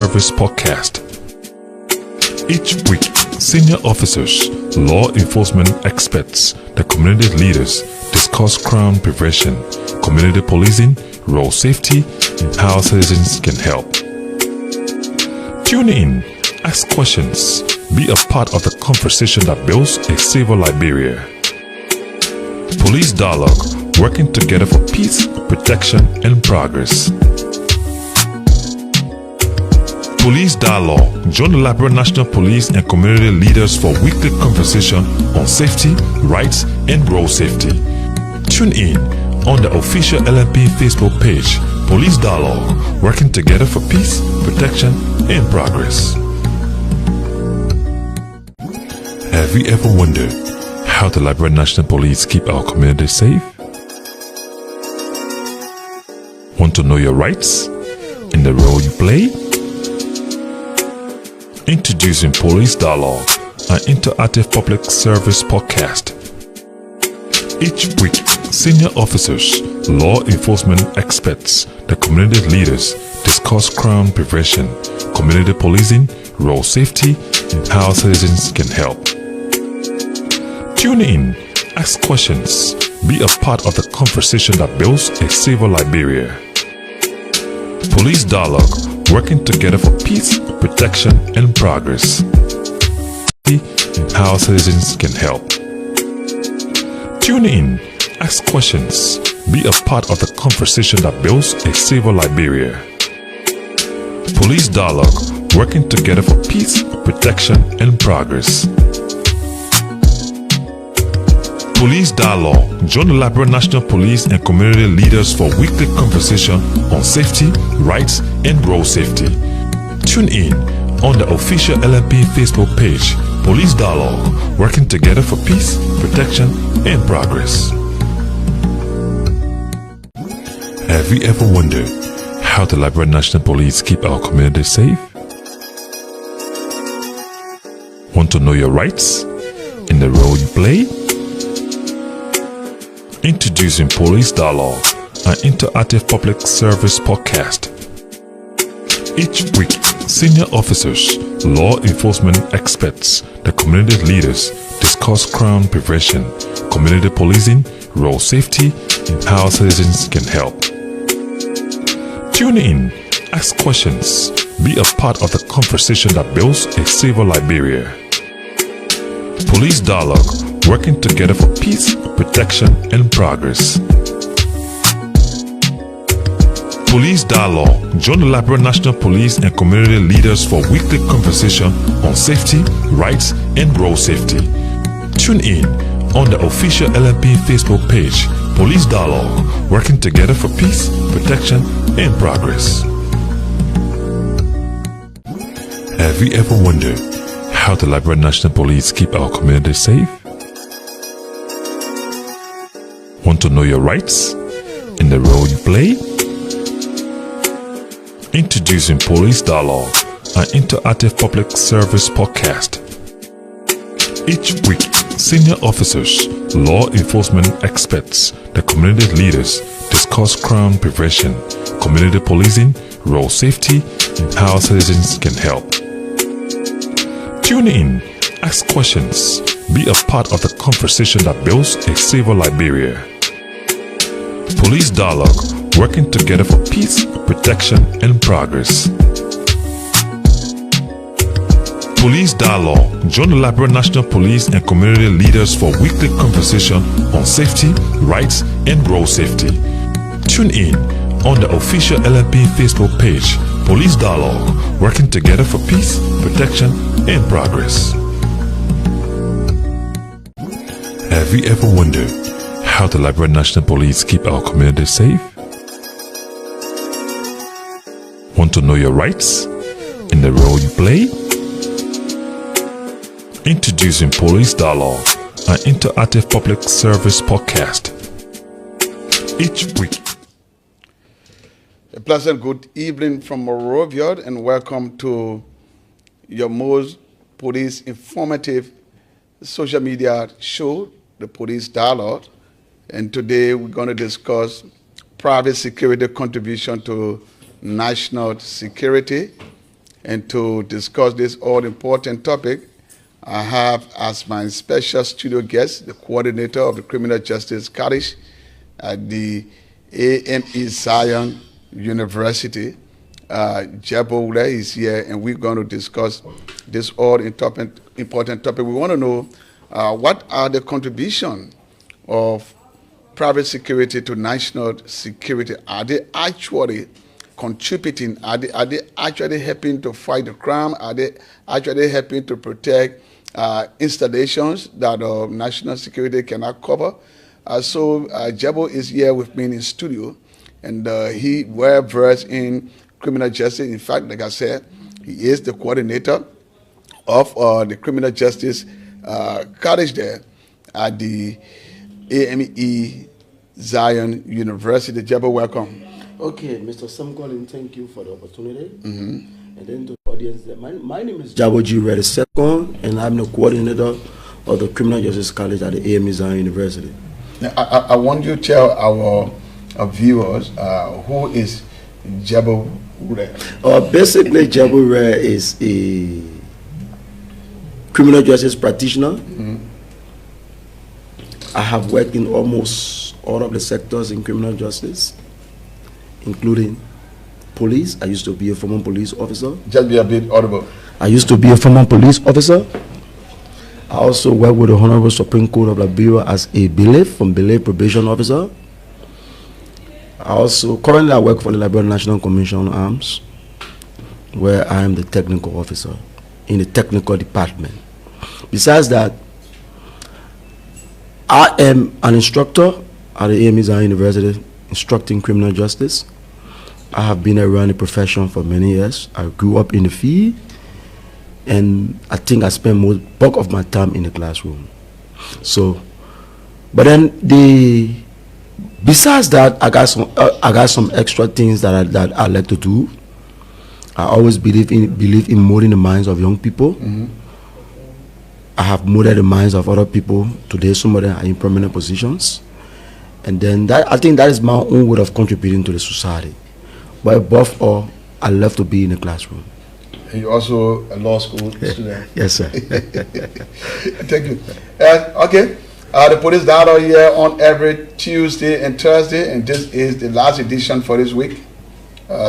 Service Podcast. Each week, senior officers, law enforcement experts, the community leaders discuss crime prevention, community policing, road safety, and how citizens can help. Tune in, ask questions, be a part of the conversation that builds a safer Liberia. Police Dialogue, working together for peace, protection, and progress. Police Dialogue, join the Liberia National Police and community leaders for weekly conversation on safety, rights, and road safety. Tune in on the official LNP Facebook page, Police Dialogue, working together for peace, protection, and progress. Have you ever wondered how the Liberia National Police keep our community safe? Want to know your rights and the role you play? Introducing Police Dialogue, an interactive public service podcast. Each week, senior officers, law enforcement experts, the community leaders discuss crime prevention, community policing, road safety, and how citizens can help. Tune in, ask questions, be a part of the conversation that builds a safer Liberia. Police Dialogue, working together for peace, protection, and progress. And how citizens can help. Tune in, ask questions, be a part of the conversation that builds a safer Liberia. Police Dialogue, working together for peace, protection, and progress. Police Dialogue, join the Liberia National Police and community leaders for weekly conversation on safety, rights, and road safety. Tune in on the official LNP Facebook page, Police Dialogue, working together for peace, protection, and progress. Have you ever wondered how the Liberia National Police keep our community safe? Want to know your rights and the role you play? Introducing Police Dialogue, an interactive public service podcast. Each week, senior officers, law enforcement experts, the community leaders discuss crime prevention, community policing, road safety, and how citizens can help. Tune in, ask questions, be a part of the conversation that builds a safer Liberia. Police Dialogue, working together for peace, protection, and progress. Police Dialogue, join the Liberia National Police and community leaders for weekly conversation on safety, rights, and road safety. Tune in on the official LNP Facebook page, Police Dialogue, working together for peace, protection, and progress. Have you ever wondered how the Liberia National Police keep our community safe? Want to know your rights and the role you play? Introducing Police Dialogue, an interactive public service podcast. Each week, senior officers, law enforcement experts, the community leaders discuss crime prevention, community policing, road safety, and how citizens can help. Tune in, ask questions, be a part of the conversation that builds a safer Liberia. Police Dialogue, working together for peace, protection, and progress. Police Dialogue, join the Liberia National Police and community leaders for weekly conversation on safety, rights, and road safety. Tune in on the official LNP Facebook page, Police Dialogue, working together for peace, protection, and progress. Have you ever wondered how the Liberia National Police keep our community safe? Want to know your rights and the role you play? Introducing Police Dialogue, an interactive public service podcast. Each week. A pleasant good evening from Monrovia and welcome to your most police informative social media show, the Police Dialogue. And today we're going to discuss private security contribution to national security. And to discuss this all-important topic, I have as my special studio guest the coordinator of the Criminal Justice College at the AME Zion University. Jabo Ure is here, and we're going to discuss this all-important topic. We want to know what are the contributions of private security to national security. Are they actually contributing? Are they actually helping to fight the crime? Are they actually helping to protect installations that national security cannot cover? So Jabo is here with me in the studio, and he well versed in criminal justice. In fact, like I said, he is the coordinator of the Criminal Justice College there at the AME Zion University. Jabo, welcome. Okay, Mr. Sam Collins, thank you for the opportunity. And then to the audience, my name is Jabo G. Reddy II, and I'm the coordinator of the Criminal Justice College at the AME Zion University. Now, I want you to tell our viewers who is Jabo Ure. Basically, Jabo Ure is a criminal justice practitioner. I have worked in almost all of the sectors in criminal justice, including police. I used to be a former police officer. Just be a bit audible. I used to be a former police officer. I also worked with the Honorable Supreme Court of Liberia as a bailiff, from bailiff probation officer. Currently I work for the Liberia National Commission on Arms, where I am the technical officer in the technical department. Besides that, I am an instructor at the AME Zion University, instructing criminal justice. I have been around the profession for many years. I grew up in the field, and I think I spent most bulk of my time in the classroom. So, but then besides that, I got some extra things that I like to do. I always believe in molding the minds of young people. I have molded the minds of other people. Today, some of them are in prominent positions. And then I think that is my own way of contributing to the society. But above all, I love to be in the classroom. And you're also a law school student. Yes, sir. Thank you. Okay. The Police Dialogue here on every Tuesday and Thursday, and this is the last edition for this week.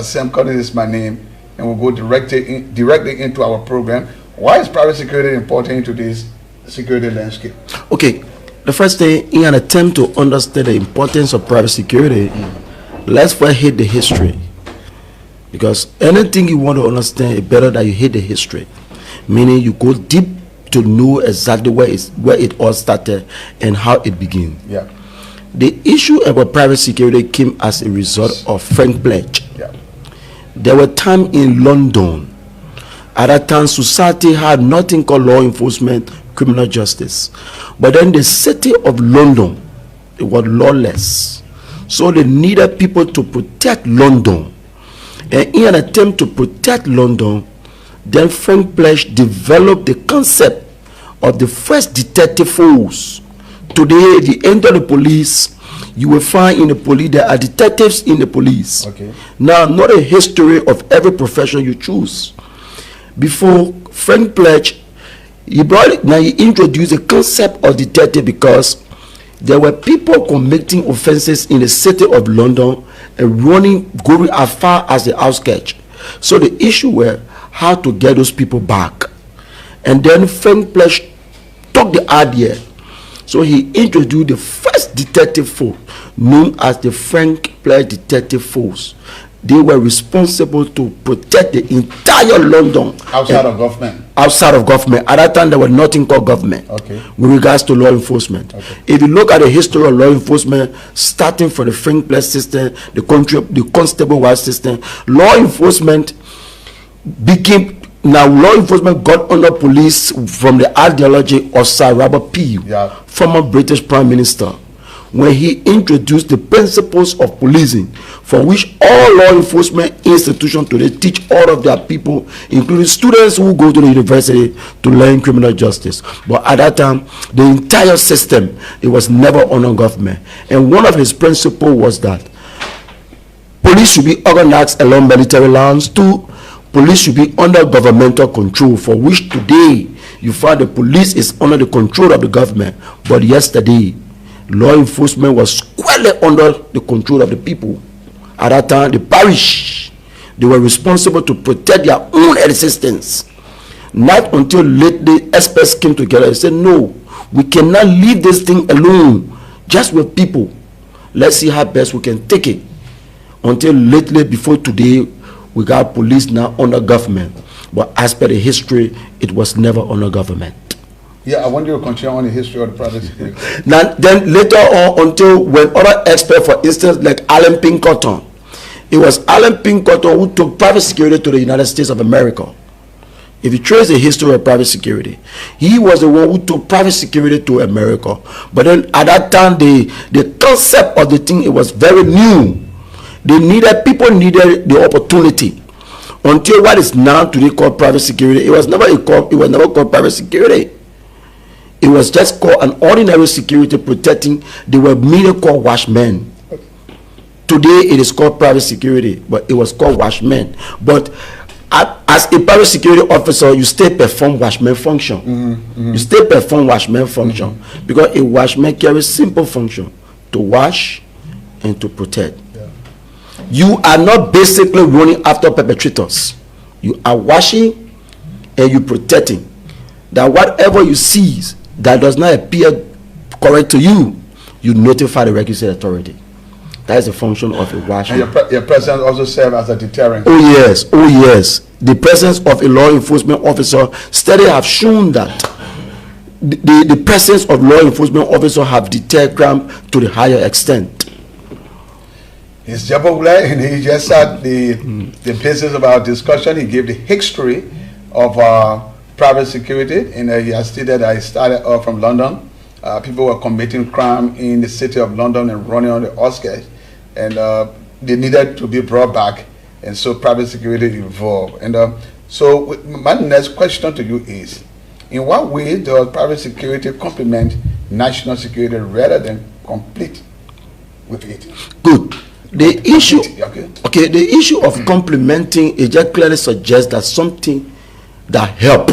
Sam Collins is my name, and we'll go directly into our program. Why is private security important to this security landscape? Okay, the first thing, in an attempt to understand the importance of private security, let's first hit the history. Because anything you want to understand, it's better that you hit the history. Meaning you go deep to know exactly where it all started and how it began. Yeah. The issue about private security came as a result of Frank Pledge. Yeah. There were times in London. At that time, society had nothing called law enforcement, criminal justice. But then the city of London, it was lawless. So they needed people to protect London. And in an attempt to protect London, then Frank Pledge developed the concept of the first detective force. Today, at the end of the police, you will find in the police there are detectives in the police. Okay. Now, not a history of every profession you choose. Before Frank Pledge, he introduced the concept of detective because there were people committing offenses in the city of London and going as far as the outskirts. So the issue were how to get those people back. And then Frank Pledge took the idea. So he introduced the first detective force known as the Frank Pledge Detective Force. They were responsible to protect the entire London. Outside of government? Outside of government. At that time, there was nothing called government. Okay. With regards to law enforcement. Okay. If you look at the history of law enforcement, starting from the Frank Pledge system, the constable-wide system, law enforcement became... Now, law enforcement got under police from the ideology of Sir Robert Peel, former British Prime Minister, when he introduced the principles of policing, for which all law enforcement institutions today teach all of their people, including students who go to the university to learn criminal justice. But at that time, the entire system, it was never under government. And one of his principles was that police should be organized along military lines. 2, police should be under governmental control, for which today you find the police is under the control of the government, but yesterday law enforcement was squarely under the control of the people. At that time, the parish, they were responsible to protect their own existence. Not until lately experts came together and said, no, we cannot leave this thing alone just with people. Let's see how best we can take it. Until lately, before today, we got police now under government. But as per the history, it was never under government. Yeah, I want you to continue on the history of the private security. Now, then later on, until when other experts, for instance, like Alan Pinkerton, it was Alan Pinkerton who took private security to the United States of America. If you trace the history of private security, he was the one who took private security to America. But then at that time, the concept of the thing, it was very new. People needed the opportunity. Until what is now today called private security, it was never called private security. It was just called an ordinary security protecting. They were merely called watchmen. Today it is called private security, but it was called watchmen. But as a private security officer, you still perform watchman function. You still perform watchman function because a watchman carries simple function: to watch and to protect. You are not basically running after perpetrators. You are watching and you protecting. That whatever you see that does not appear correct to you, you notify the requisite authority. That is the function of a watchman. And your presence also serves as a deterrent. Oh yes, oh yes. The presence of a law enforcement officer, studies have shown that the presence of law enforcement officers have deterred crime to the higher extent. It's Jabogula, and he just said the basis of our discussion. He gave the history of private security, and he has stated that he started off from London. People were committing crime in the city of London and running on the outskirts, and they needed to be brought back, and so private security evolved. And so my next question to you is, in what way does private security complement national security rather than compete with it? Good. The issue, okay, the issue of complementing, it just clearly suggests that something that help.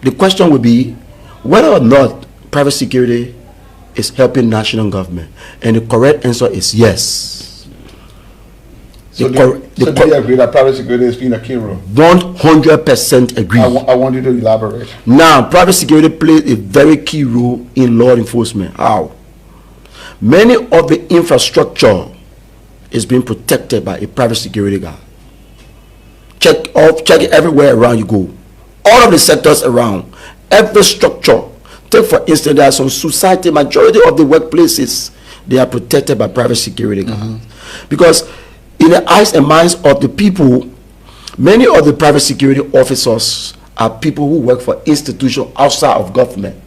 The question would be whether or not private security is helping national government, and the correct answer is yes. So do you agree that private security is playing a key role? 100% agree. I want you to elaborate. Now, private security plays a very key role in law enforcement. How? Many of the infrastructure is being protected by a private security guard. Check it everywhere around you go. All of the sectors around, every structure. Take for instance, there are some society, majority of the workplaces, they are protected by private security guards. Because in the eyes and minds of the people, many of the private security officers are people who work for institutions outside of government.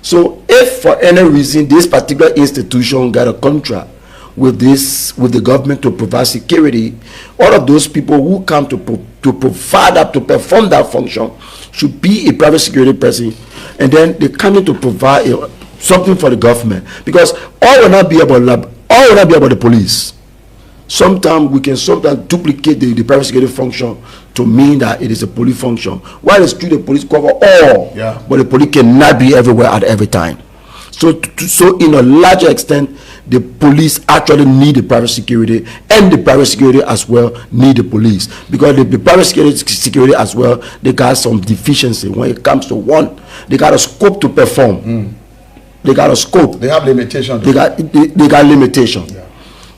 So if for any reason this particular institution got a contract with the government to provide security, all of those people who come to provide that, to perform that function, should be a private security person, and then they come in to provide something for the government, because all will not be about the police. Sometimes we can duplicate the private security function to mean that it is a police function. While it's true the police cover all, but the police cannot be everywhere at every time. So in a larger extent, the police actually need the private security, and the private security as well need the police, because the private security as well, they got some deficiency when it comes to one. They got a scope to perform. They got a scope. They have limitations. They got limitation. Yeah.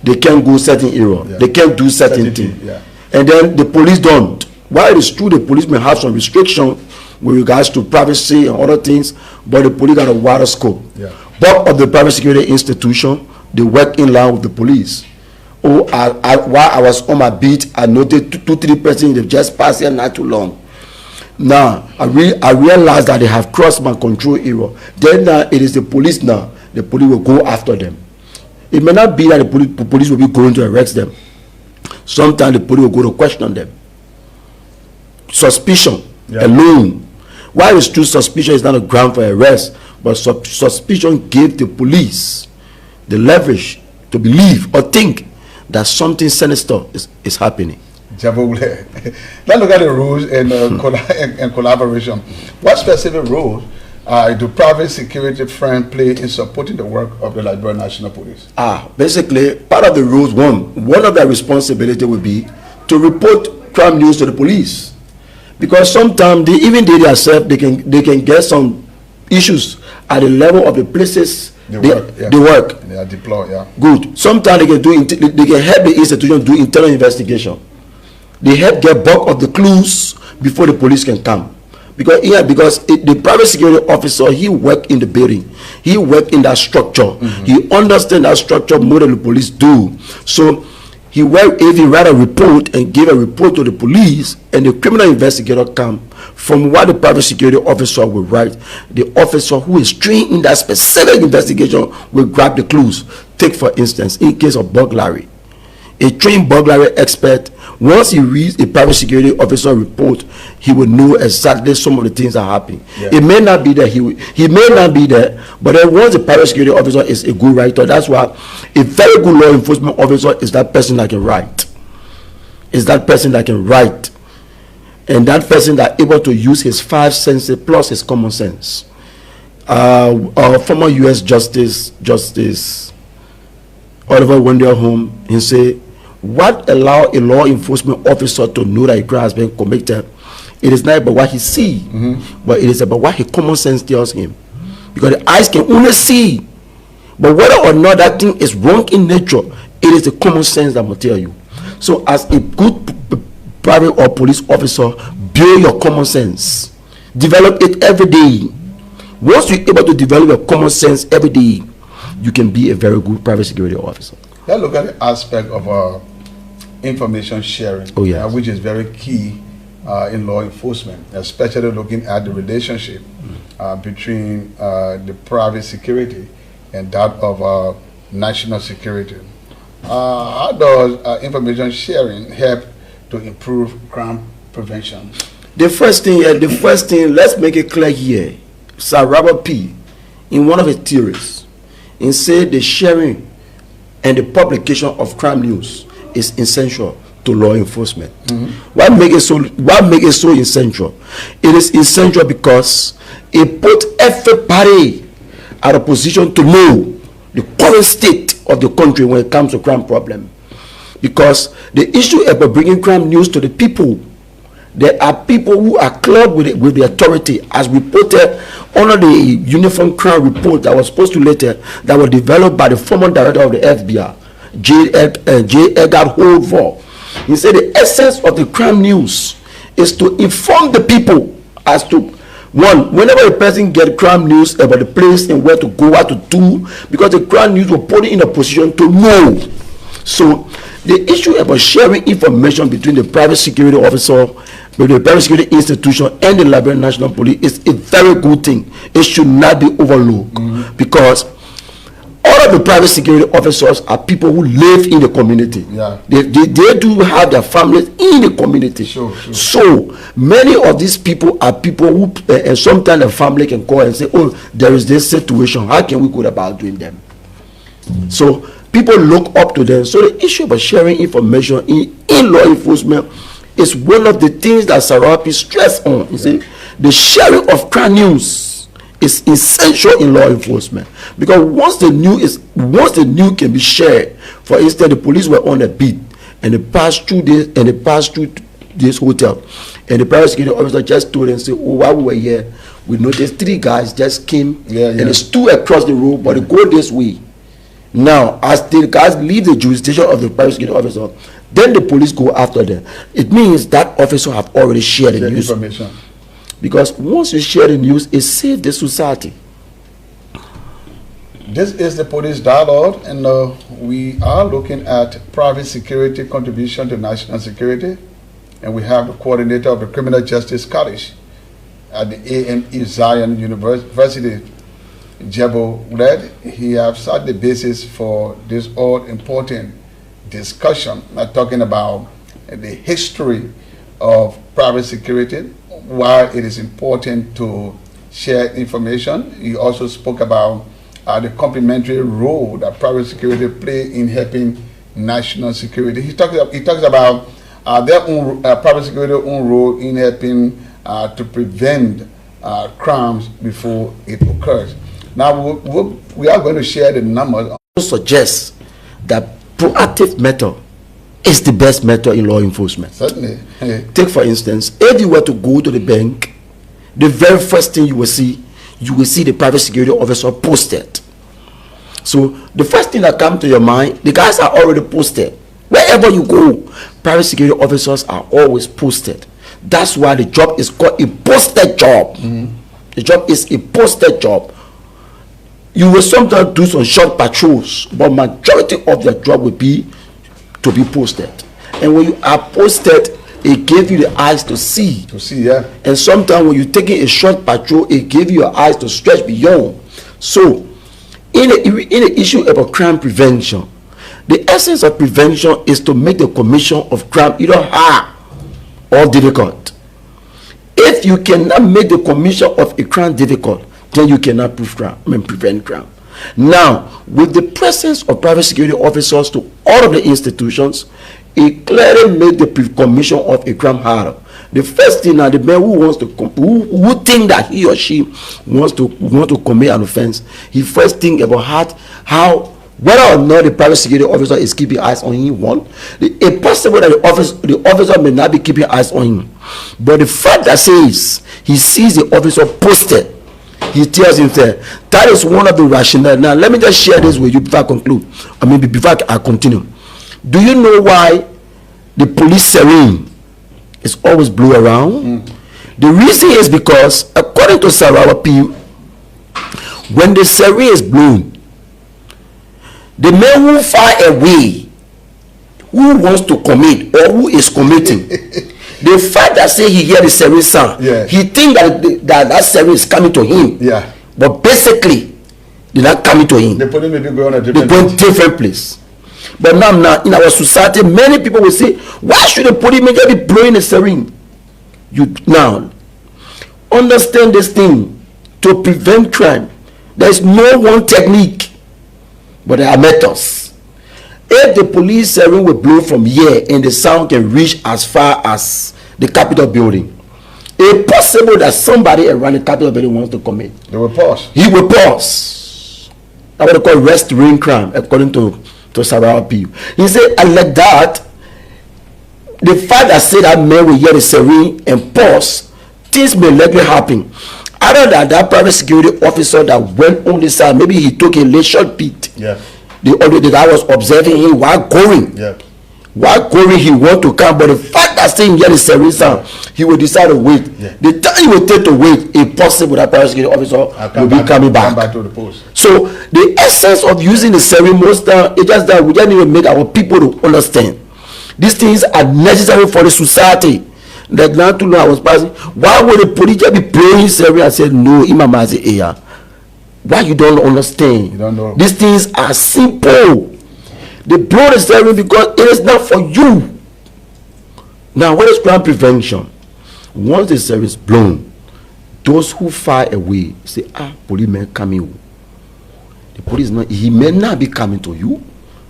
They can't go certain area. Yeah. They can't do certain things. Yeah. And then the police don't. While it is true the police may have some restriction with regards to privacy and other things, but the police got a wider scope. Yeah. Both of the private security institution, they work in line with the police. While I was on my beat, I noted 2-3 persons, they just passed here not too long. Now, I realized that they have crossed my control area. Then it is the police now. The police will go after them. It may not be that the police will be going to arrest them. Sometimes the police will go to question them. Suspicion alone. While it's true suspicion is not a ground for arrest, but suspicion gave the police the leverage to believe or think that something sinister is happening. Jebo Uled. Let's look at the rules and collaboration. What specific roles do private security firms play in supporting the work of the Liberia National Police? Basically, part of the rules, one of their responsibility would be to report crime news to the police, because sometimes they themselves they can get some issues at the level of the places they work. They are deployed. Yeah. Good. Sometimes they can help the institution do internal investigation. They help get bulk of the clues before the police can come. Because the private security officer, he work in the building, he work in that structure, he understand that structure more than the police do. So if he write a report and give a report to the police, and the criminal investigator come, from what the private security officer will write, the officer who is trained in that specific investigation will grab the clues. Take for instance, in case of burglary, a trained burglary expert, once he reads a private security officer report, he will know exactly some of the things that happen. Yeah. It may not be there, he may not be there, but then once the private security officer is a good writer, that's why a very good law enforcement officer is that person that can write. Is that person that can write. And that person that able to use his 5 senses plus his common sense. Our former U.S. Justice Oliver Wendell Holmes, he say, what allow a law enforcement officer to know that a crime has been committed? It is not about what he see, but it is about what his common sense tells him. Because the eyes can only see, but whether or not that thing is wrong in nature, it is the common sense that will tell you. So as a good private or police officer, build your common sense. Develop it every day. Once you're able to develop your common sense every day, you can be a very good private security officer. Let's look at the aspect of information sharing, which is very key in law enforcement, especially looking at the relationship between the private security and that of national security. How does information sharing help to improve crime prevention? The first thing, let's make it clear here. Sir Robert P., in one of his theories, he said the sharing and the publication of crime news is essential to law enforcement. What makes it so essential? It is essential because it puts everybody at a position to know the current state of the country when it comes to crime problem. Because the issue about bringing crime news to the people, there are people who are clubbed with the authority, as reported under the Uniform Crime Report that was postulated, that was developed by the former director of the FBI, J. Edgar Hoover. He said the essence of the crime news is to inform the people as to, one, whenever a person gets crime news about the place and where to go, what to do, because the crime news will put it in a position to know. So the issue about sharing information between the private security officer, the private security institution, and the Liberian National Police is a very good thing. It should not be overlooked, because all of the private security officers are people who live in the community. Yeah. They do have their families in the community. Sure. So many of these people are people who, and sometimes the family can call and say, oh, there is this situation, how can we go about doing them? So people look up to them. So the issue about sharing information in law enforcement is one of the things that Sarapi stressed on. You see, the sharing of crime news is essential in law enforcement, because once the news can be shared, for instance, the police were on a beat and they passed through this hotel, and the private security officer just told them, say, oh, while we were here, we noticed 3 guys just came and they stood across the road, but they go this way. Now, as the guys leave the jurisdiction of the private security officer, then the police go after them. It means that officer have already shared the news. Information. Because once you share the news, it saves the society. This is the Police Dialogue, and we are looking at private security contribution to national security. And we have the coordinator of the Criminal Justice College at the AME Zion University, Jebo Uled. He has set the basis for this all-important discussion, talking about the history of private security, why it is important to share information. He also spoke about the complementary role that private security play in helping national security. He talks about their own private security own role in helping to prevent crimes before it occurs. Now we are going to share the numbers. Suggests that proactive method is the best method in law enforcement. Certainly. Take for instance, if you were to go to the bank, the very first thing you will see the private security officer posted. So the first thing that comes to your mind, the guys are already posted. Wherever you go, private security officers are always posted. That's why the job is called a posted job. The job is a posted job. You will sometimes do some short patrols, but majority of the job will be to be posted. And when you are posted, it gives you the eyes to see. Yeah. And sometimes when you're taking a short patrol, it gives you your eyes to stretch beyond. So, in the issue about crime prevention, the essence of prevention is to make the commission of crime either hard or difficult. If you cannot make the commission of a crime difficult, then you cannot prevent crime. Now, with the presence of private security officers to all of the institutions, it clearly made the commission of a crime harder. The first thing now, the man who wants to who think that he or she wants to commit an offense, he first think about how whether or not the private security officer is keeping eyes on him. One, it's possible that the officer may not be keeping eyes on him, but the fact that says he sees the officer posted, he tells himself that is one of the rationale. Now let me just share this with you before I conclude. Before I continue. Do you know why the police siren is always blew around? The reason is because, according to Sarawak PU, when the siren is blown, the man who far away, who wants to commit or who is committing, the fact that say he hear the siren sound, he think that siren is coming to him. Yeah. But basically, they're not coming to him. The police may be going a different place. But now in our society, many people will say, why should the police be blowing a siren? You now understand this thing. To prevent crime, there is no one technique, but there are methods. If the police siren will blow from here and the sound can reach as far as the Capitol building, it's possible that somebody around the Capitol building wants to commit. They will pause. He will pause. That's what they call restraint crime, according to Sarawak PU. He said, and like that, the fact that said that man will hear the siren and pause, things may likely happen. Other than that private security officer that went on the side, maybe he took a late short beat. Yeah. The guy was observing him while going. Yeah. While going, he want to come, but the fact that saying hear the siren sound, he will decide to wait. Yeah. The time he will take to wait, it's possible that private security officer will be coming back. Come back to the post. So the essence of using the siren most time is just that we just need to make our people to understand these things are necessary for the society. Like not too long I was passing, why would the police just be blowing siren? I said no, Imamazi Eya. Why you don't understand? You don't know. These things are simple. They blow the siren because it is not for you. Now, what is crime prevention? Once the siren is blown, those who far away say, policeman coming. The police he may not be coming to you.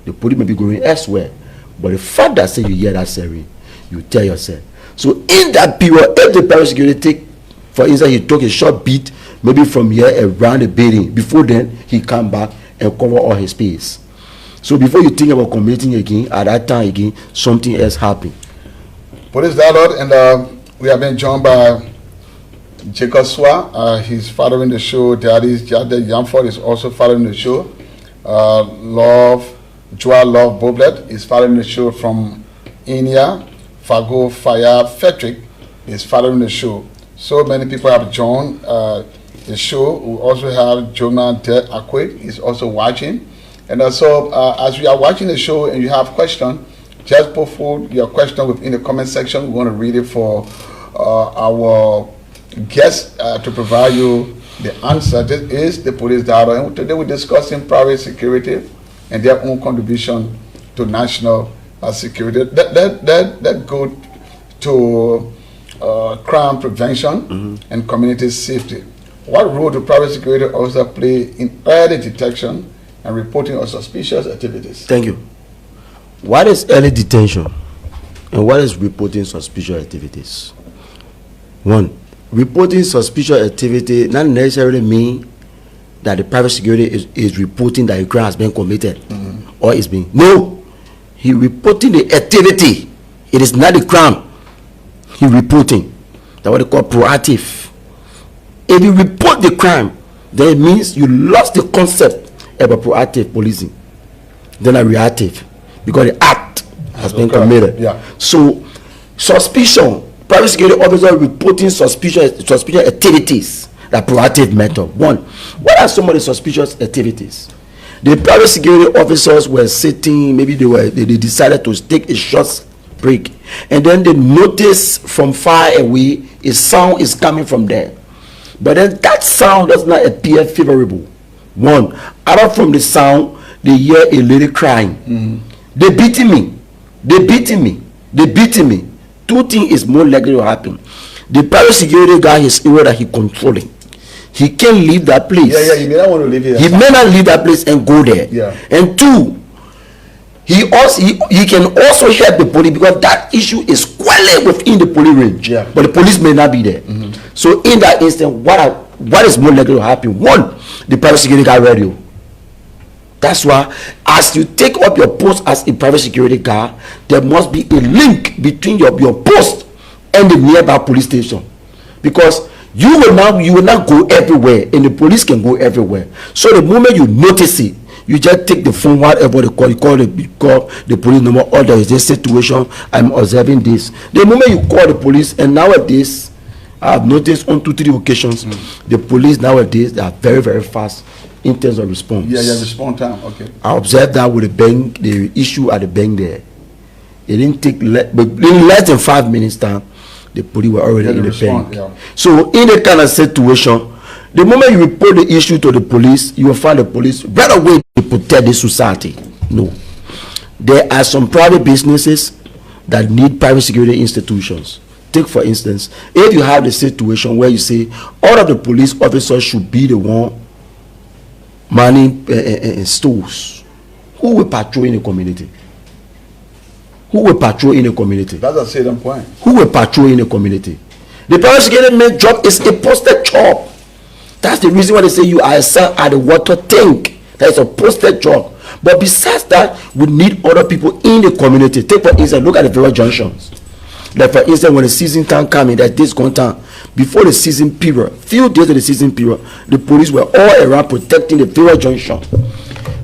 The police may be going elsewhere. But the fact that say you hear that siren, you tell yourself. So in that period, if the private security take, for instance, he took a short beat, maybe from here around the building, before then he come back and cover all his space. So before you think about committing again, at that time again, something else happened. Police dialogue, and we have been joined by Jacob Swa. He's following the show. Daddy Yamford is also following the show. Joa Love Boblet is following the show from India. Fago Fire Fetrick is following the show. So many people have joined the show. We also have Jonah De Akwe is also watching. And also, as we are watching the show and you have questions, just put forward your question within the comment section. We want to read it for our guests to provide you the answer. This is the police dialogue. And today we're discussing private security and their own contribution to national security. That go to crime prevention and community safety. What role do private security officers play in early detection and reporting of suspicious activities? Thank you. What is early detection? And what is reporting suspicious activities? One, reporting suspicious activity not necessarily mean that the private security is reporting that a crime has been committed or is being. No, he reporting the activity. It is not the crime. He reporting. That's what they call proactive. If you report the crime, then it means you lost the concept of a proactive policing. Then a reactive, because the act has been committed. Yeah. So suspicion, private security officer reporting suspicious activities. That proactive method. One, what are some of the suspicious activities? The private security officers were sitting, maybe they decided to take a short break, and then they notice from far away a sound is coming from there, but then that sound does not appear favorable. One, out from the sound they hear a lady crying. They beating me, they beating me, they beating me. Two things is more likely to happen. The private security guy is area that he controlling. He can't leave that place. He may not want to leave here. He may not leave that place and go there. Yeah. And two, he can also help the police, because that issue is squarely within the police range. Yeah. But the police may not be there. So in that instant, what is more likely to happen? One, the private security guard radio. That's why as you take up your post as a private security guard, there must be a link between your post and the nearby police station, because you will not go everywhere, and the police can go everywhere. So the moment you notice it, you just take the phone, whatever they call, you call the police number, or there is this situation, I'm observing this. The moment you call the police, and nowadays I have noticed on 2-3 occasions, the police nowadays, they are very, very fast in terms of response. Yeah, response time. Okay. I observed that with the bank, the issue at the bank there. It didn't take but in less than 5 minutes time, the police were already in the bank. Yeah. So in that kind of situation, the moment you report the issue to the police, you will find the police right away to protect the society. No. There are some private businesses that need private security institutions. Take for instance, if you have the situation where you say all of the police officers should be the one manning stores, who will patrol in the community? Who will patrol in the community? That's a salient point. Who will patrol in the community? The private security man's job is a posted job. That's the reason why they say you are assigned at the water tank. That is a posted job. But besides that, we need other people in the community. Take for instance, look at the various junctions. Like for instance, when the season time coming, that this time before the season period, few days of the season period, the police were all around protecting the various junction.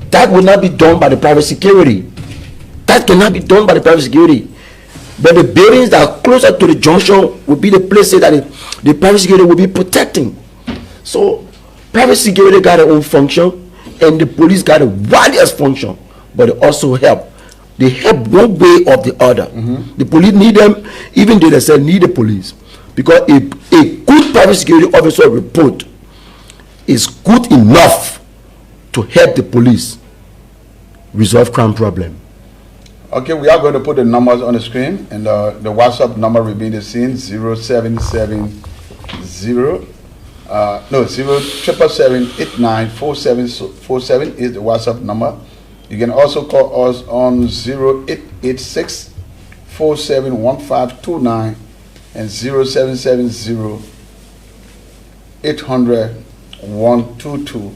That will not be done by the private security. That cannot be done by the private security. But the buildings that are closer to the junction will be the places that the private security will be protecting. So private security got their own function, and the police got a various function, but they also help. They help one way or the other. The police need them, even they themselves need the police, because a good private security officer report is good enough to help the police resolve crime problem. Okay, we are going to put the numbers on the screen, and the WhatsApp number will be the same: 0770 077894747 is the WhatsApp number. You can also call us on 0886 471529 and 0770 800 122.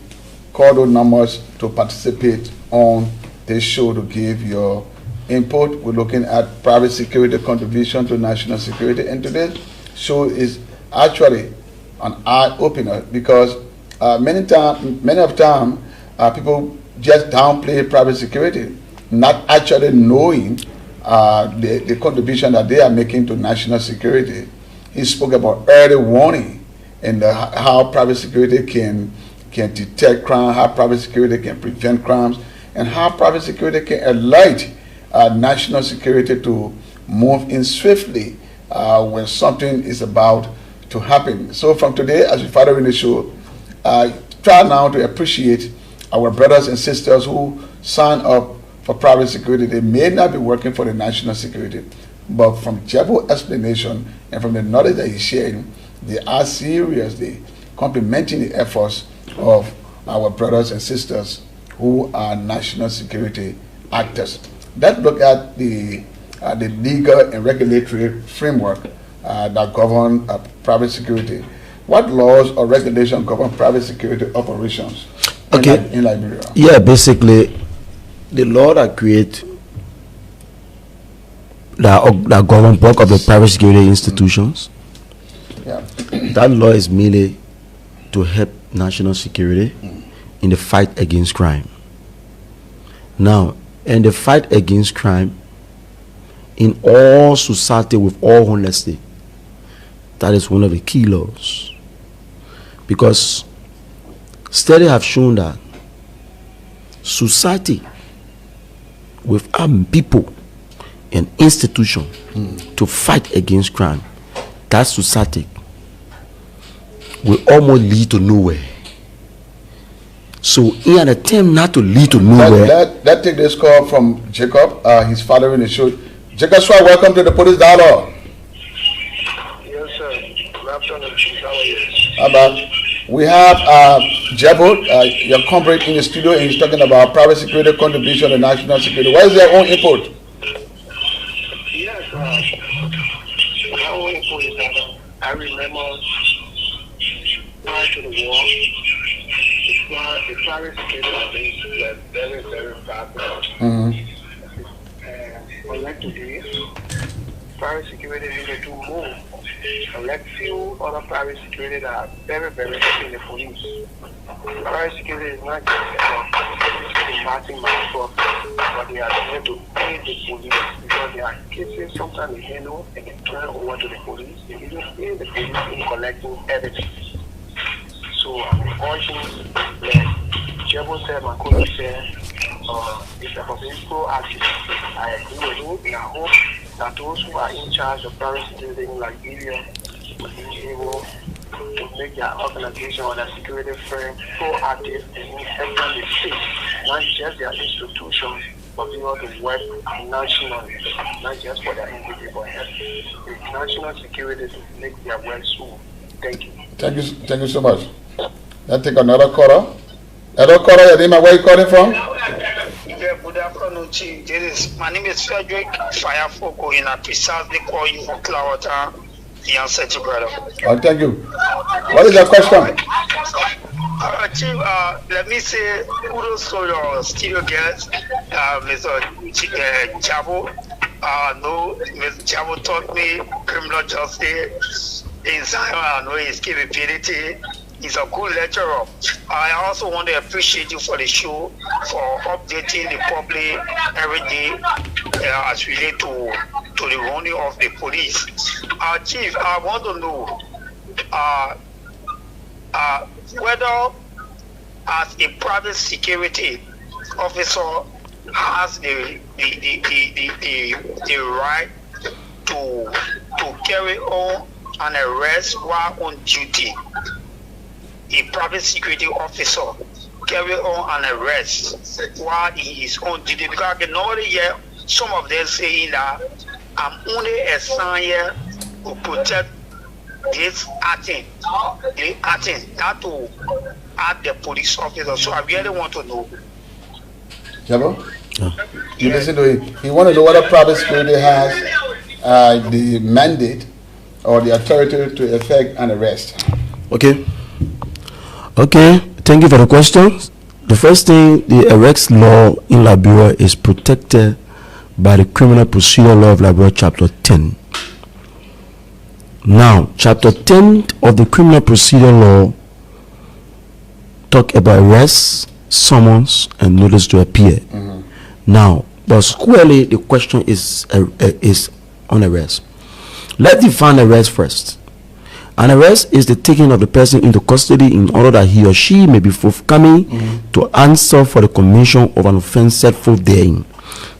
Call those numbers to participate on this show to give your input. We're looking at private security contribution to national security, and today's show is actually an eye-opener, because many of the time people just downplay private security, not actually knowing the contribution that they are making to national security. He spoke about early warning and how private security can detect crime, how private security can prevent crimes, and how private security can alert national security to move in swiftly when something is about to happen. So from today, as we follow in the show, try now to appreciate our brothers and sisters who sign up for private security. They may not be working for the national security, but from Jebo explanation and from the knowledge that he's sharing, they are seriously complementing the efforts of our brothers and sisters who are national security actors. Let's look at the the legal and regulatory framework that govern private security. What laws or regulations govern private security operations in Liberia? Yeah, basically, the law that create that govern bulk of the private security institutions. Yeah. That law is merely to help national security in the fight against crime. Now, in the fight against crime, in all society with all honesty, that is one of the key laws. Because studies have shown that society with armed people and institution to fight against crime, that society will almost lead to nowhere. So in an attempt not to lead to nowhere. Let's take this call from Jacob. He's following the show. Jacob Swag, welcome to the Police Dialogue. Yes, sir. Good afternoon. How are you? How about? We have Jebo, your comrade in the studio, and he's talking about private security contribution to national security. What is their own input? Yes, my own input is that I remember prior to the war, the private security things were very, very popular. And unlike today, private security needed to move. Unlike few other private security that are very, very happy in the police. Private security is not just about marching myself, but they are there to aid the police because they are cases sometimes they handle and they turn over to the police. They even aid the police in collecting evidence. So I'm urging that Jebo said, my colleague said, it's about being proactive. I agree with him, and I hope that those who are in charge of private security in Liberia will be able to make their organization or their security firm proactive and helping the state, not just their institutions, but be able to work nationally, not just for their individual help. With national security to make their work smooth. Thank you. Thank you so much. Let's take another caller. Hello, caller. Your name and where you calling from? Yeah, good afternoon, Chief. My name is Frederick Firefoko, and I precisely call you from Cloudwater, the answer to brother. Oh, thank you. What is your question? Chief, let me say kudos to your studio guest, Mr. Jabo. No, Mr. Jabo taught me criminal justice in Zion. I know his capability. He's a good lecturer. I also want to appreciate you for the show, for updating the public every day as related to the running of the police. Chief, I want to know whether as a private security officer has the right to carry on an arrest while on duty. A private security officer carry on an arrest while he is on duty, because I can already hear some of them saying that I'm only assigned here to protect this acting, not to add the police officer. So I really want to know. Jabo? You listen to him. He want to know whether private security has the mandate or the authority to effect an arrest. Okay, thank you for the question. The first thing, the arrest law in Liberia is protected by the Criminal Procedure Law of Liberia, Chapter 10. Now, Chapter 10 of the Criminal Procedure Law talk about arrest, summons, and notice to appear. Now, but squarely, the question is on arrest. Let's define arrest first. An arrest is the taking of the person into custody in order that he or she may be forthcoming to answer for the commission of an offense set forth therein.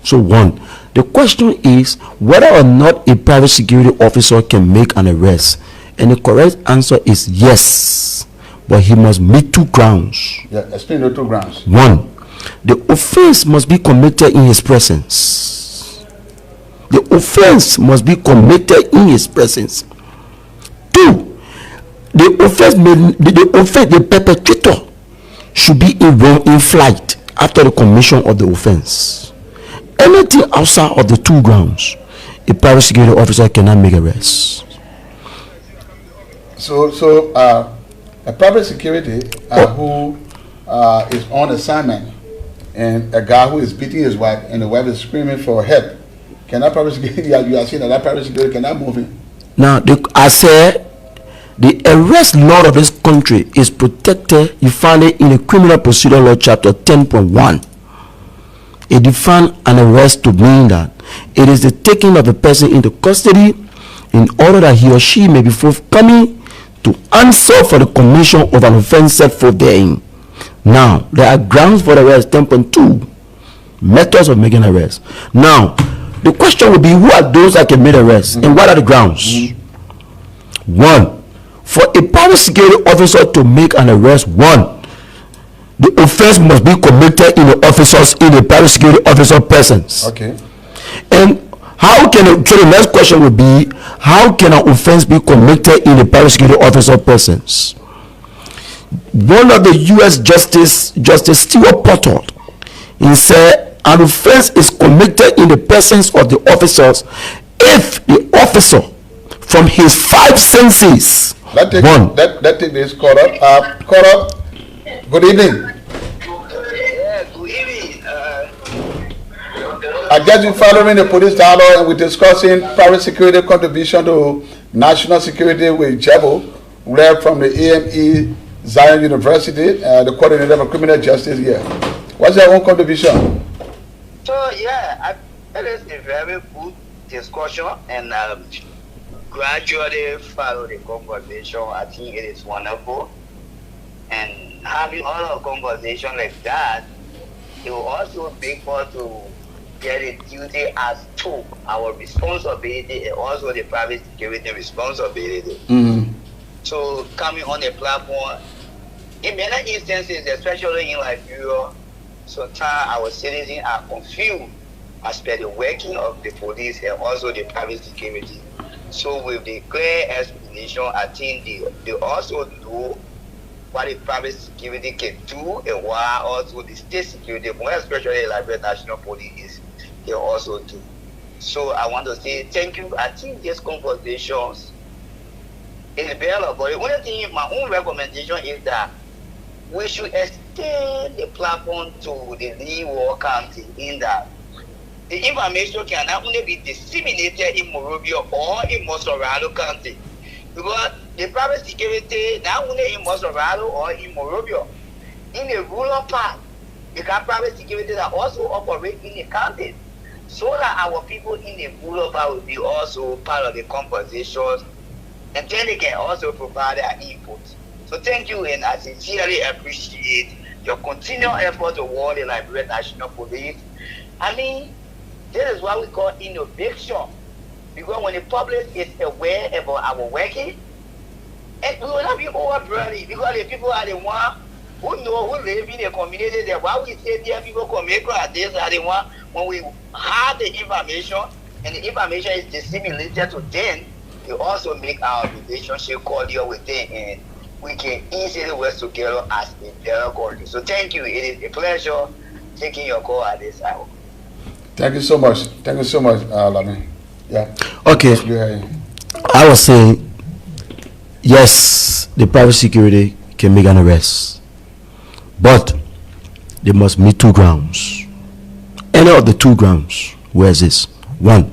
So one, the question is whether or not a private security officer can make an arrest. And the correct answer is yes, but he must meet two grounds. Yeah, explain the two grounds. One, the offense must be committed in his presence. The offense must be committed in his presence. Two, the perpetrator should be in flight after the commission of the offense. Anything outside of the two grounds a private security officer cannot make arrests. So a private security who is on assignment and a guy who is beating his wife and the wife is screaming for help, can that private security, you are saying that private security cannot move him? Now, I said the arrest law of this country is protected. You find it in the Criminal Procedure Law, Chapter 10.1. It defines an arrest to mean that it is the taking of a person into custody in order that he or she may be forthcoming to answer for the commission of an offense set forth therein. Now, there are grounds for the arrest. 10.2, methods of making arrest. Now, the question would be, who are those that can make arrests, and what are the grounds? 1, for a private security officer to make an arrest, 1, the offense must be committed in the private security officer presence. Okay. And how can so the next question would be, how can an offense be committed in the private security officer presence? One of the U.S. Justice Stewart Portal, he said an offense is committed in the presence of the officers if the officer from his 5 senses. That thing is caught up. Good evening. Yeah, good evening. I guess you're following the police dialogue and we're discussing private security contribution to national security with Jebo, led from the AME Zion University, the coordinator for criminal justice here. What's your own contribution? So yeah, it is a very good discussion and gradually follow the conversation. I think it is wonderful. And having all of conversation like that, it will also make us to get a duty as to our responsibility and also the private security responsibility. So coming on the platform, in many instances, especially in Liberia, sometimes our citizens are confused as per the working of the police and also the private security. So with the clear explanation, I think they also know what the private security can do and what also the state security, more especially the Liberia National Police, they also do. So I want to say thank you. I think these conversations is better, but the only thing, my own recommendation is that we should extend the platform to the Leeward County in that the information can not only be disseminated in Monrovia or in Mosorado County, because the private security not only in Mosorado or in Monrovia, in the rural part, the private security that also operate in the county, so that our people in the rural part will be also part of the conversations, and then they can also provide their input. So thank you, and I sincerely appreciate your continued effort toward the Liberia National Police. I mean, this is what we call innovation. Because when the public is aware about our working, and we will not be overburdened, because the people are the one who know, who live in the community, that why we say there people come across this are the one, when we have the information, and the information is disseminated to them, we also make our relationship cordial with them, and we can easily work together as a better country. So thank you. It is a pleasure taking your call at this hour. Thank you so much. Thank you so much, Lami. Yeah. Okay. I was saying, yes, the private security can make an arrest, but they must meet 2 grounds. Any of the 2 grounds, where is this? 1,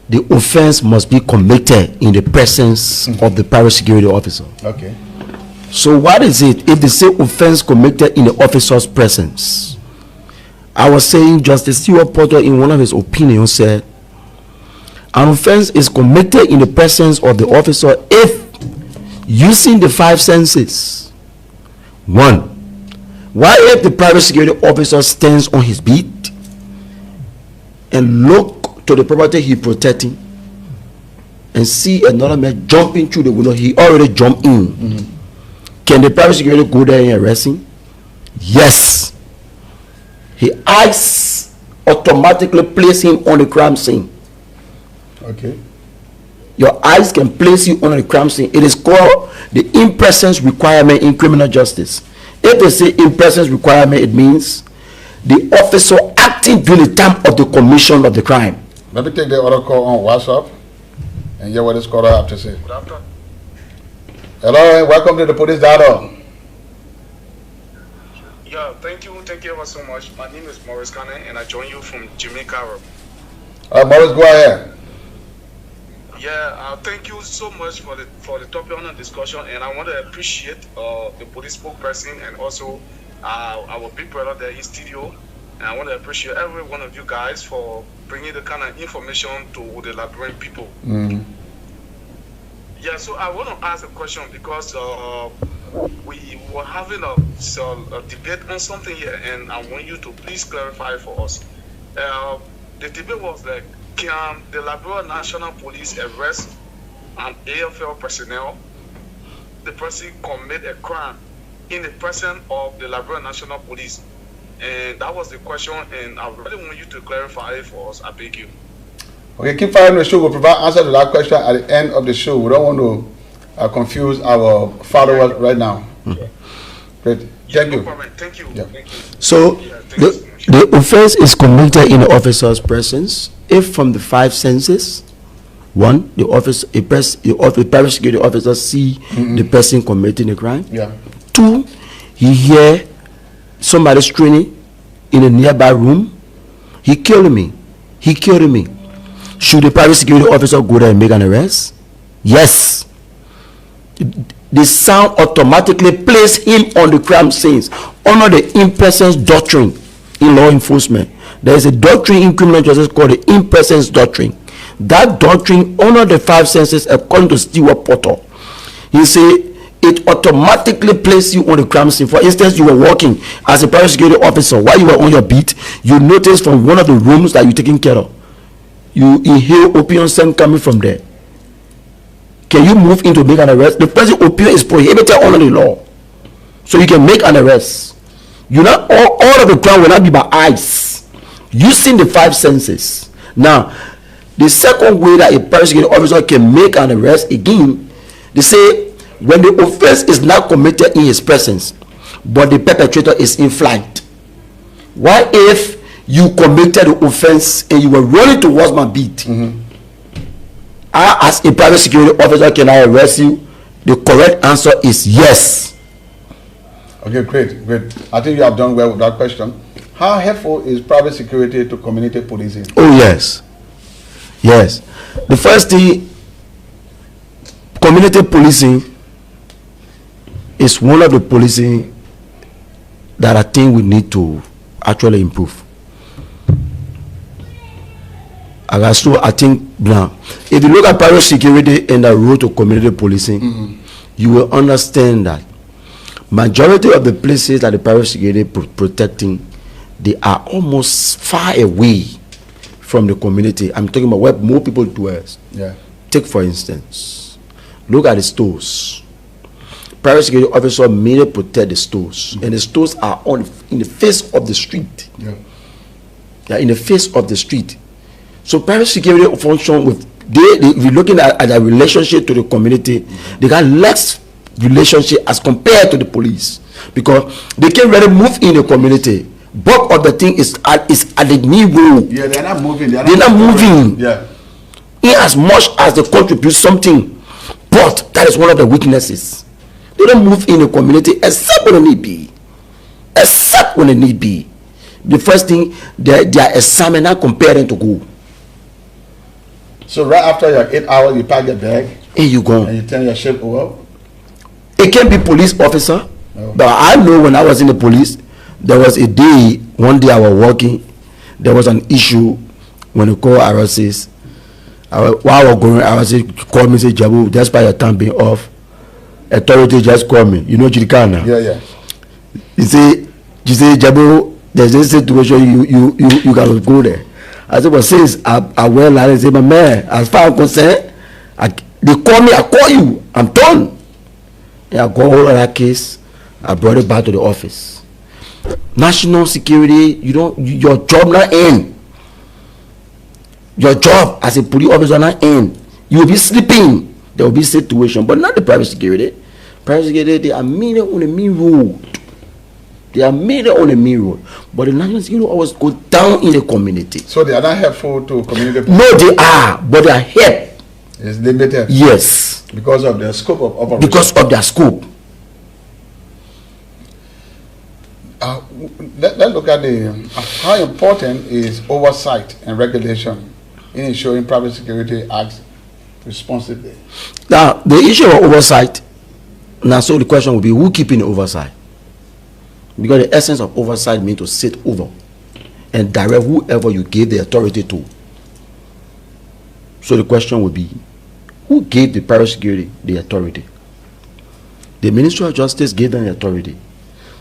the offense must be committed in the presence of the private security officer. Okay. So what is it if they say offense committed in the officer's presence? I was saying Justice Stewart Porter in one of his opinions said an offense is committed in the presence of the officer if using the 5 senses. 1, why if the private security officer stands on his beat and look to the property he protecting and see another man jumping through the window, he already jumped in. Can the private security go there and arrest him? Yes. His eyes automatically place him on the crime scene. Okay. Your eyes can place you on the crime scene. It is called the in-presence requirement in criminal justice. If they say in-presence requirement, it means the officer acting during the time of the commission of the crime. Let me take the other call on WhatsApp and hear what this caller have to say. Good afternoon. Hello and welcome to the Police Dialogue. Yeah, thank you ever so much. My name is Morris Cannon, and I join you from Jamaica. Morris, go ahead. Yeah, thank you so much for the topic on the discussion, and I want to appreciate the police spokesperson and also our big brother there in studio. And I want to appreciate every one of you guys for bringing the kind of information to the Liberian people. Mm. Yeah, so I want to ask a question because we were having a debate on something here, and I want you to please clarify for us. The debate was like, can the Liberia National Police arrest an AFL personnel? The person commit a crime in the presence of the Liberia National Police? And that was the question, and I really want you to clarify it for us. I beg you. Okay, keep following the show. We'll provide answer to that question at the end of the show. We don't want to confuse our followers right now. Mm-hmm. Great. Thank you. Thank you. Yeah. Thank you. So the offense is committed in the officer's presence if from the 5 senses, 1, the private security officer see the person committing a crime. Yeah. 2, he hear somebody screaming in a nearby room. He killed me. Should the private security officer go there and make an arrest? Yes. The sound automatically place him on the crime scenes under the in-presence doctrine in law enforcement. There is a doctrine in criminal justice called the in-presence doctrine. That doctrine under the 5 senses, according to Stewart Porter, he say it automatically places you on the crime scene. For instance, you were walking as a private security officer while you were on your beat. You noticed from one of the rooms that you're taking care of, you inhale opium scent coming from there. Can you move in to make an arrest? The present opium is prohibited under the law, so you can make an arrest. You know, all of the crime will not be by eyes, using the 5 senses. Now, the second way that a private security officer can make an arrest, again, they say when the offense is not committed in his presence, but the perpetrator is in flight. Why if you committed the offense and you were running towards my beat? I, as a private security officer, can I arrest you? The correct answer is yes. Okay, great. I think you have done well with that question. How helpful is private security to community policing? Oh, yes. The first thing, community policing is one of the policing that I think we need to actually improve. I think now, if you look at private security and the road to community policing, you will understand that majority of the places that the private security protecting, they are almost far away from the community. I'm talking about where more people dwell. Yeah. Take for instance, look at the stores. Private security officer mainly protect the stores, and the stores are in the face of the street. Yeah. They are in the face of the street. So private security function with we're looking at a relationship to the community. They got less relationship as compared to the police, because they can't really move in the community. Bulk of the thing is at the new road. Yeah, they're not moving. They're not moving. Yeah. In as much as they contribute something, but that is one of the weaknesses. They don't move in the community except when it need be. Except when it need be. The first thing, they are examining comparing to go. So right after your 8 hours, you pack your bag And you go. and you turn your shift over. It can be police officer, Oh. but I know when I was in the police, there was a day, one day I was working, there was an issue when the call RSS. While I was going, RSS called me, say, Jabu, despite your time being off, authority just called me. You know Jirikana? Yeah. You say, Jabu, there's this situation, you gotta go there. I said, but since I well, I say, my man, as far as I'm concerned, they call me, I call you, I'm done. Yeah, I got all of that case, I brought it back to the office. National security, your job not end. Your job as a police officer not end. You will be sleeping. There will be situation, but not the private security. Private security, they are meaning on the main road. They are made on a main road, but the national security always go down in the community. So they are not helpful to community. No, they are, but their help is limited. Yes, because of their scope of operation. Because of their scope. Let's look at how important is oversight and regulation in ensuring private security acts responsibly. Now, the issue of oversight. Now, so the question will be, who keeping the oversight? Because the essence of oversight means to sit over and direct whoever you gave the authority to. So the question would be, who gave the private security the authority? The Ministry of Justice gave them the authority.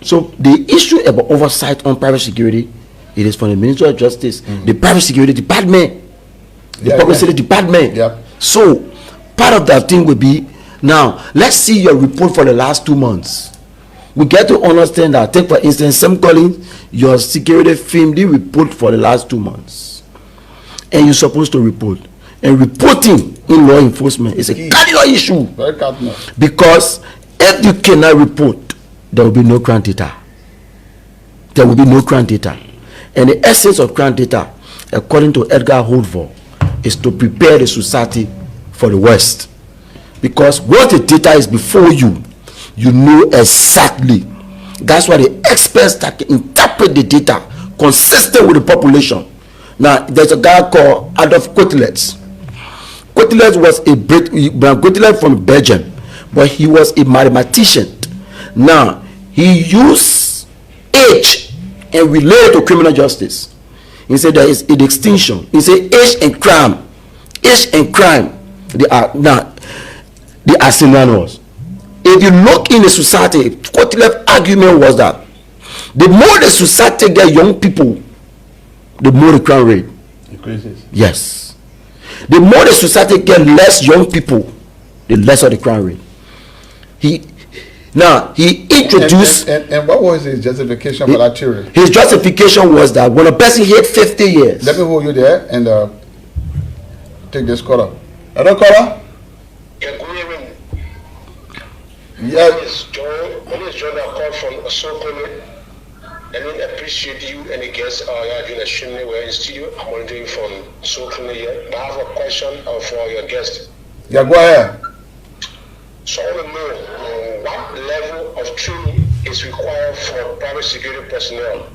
So the issue about oversight on private security, it is from the Ministry of Justice, the Private Security Department, the Public Security Department. Yep. So part of that thing would be, now let's see your report for the last 2 months. We get to understand that, take for instance, Sam Collins, your security film did report for the last 2 months. And you're supposed to report. And reporting in law enforcement is a cardinal issue. Very cardinal. Because if you cannot report, there will be no crime data. There will be no crime data. And the essence of crime data, according to Edgar Hoover, is to prepare the society for the West. Because once the data is before you, you know exactly. That's why the experts that can interpret the data consistent with the population. Now, there's a guy called Adolf Quetelet. Quetelet was Quetelet from Belgium, but he was a mathematician. Now, he used age and related to criminal justice. He said there is a distinction. He said age and crime, they are synonymous. If you look in the society, Quetelet's argument was that the more the society get young people, the more the crime rate increases. Yes. The more the society get less young people, the lesser the crime rate. He introduced. And what was his justification for that theory? His justification was that when a person hit 50 years. Let me hold you there and take this caller. Hello, caller? Yeah, good evening. Yes. My name is John. I called from Sokole. And I appreciate you and the guests doing a stream. We're in studio. I'm monitoring from Sokole here. But I have a question for your guest. Yeah, go ahead. So I want to know what level of training is required for private security personnel,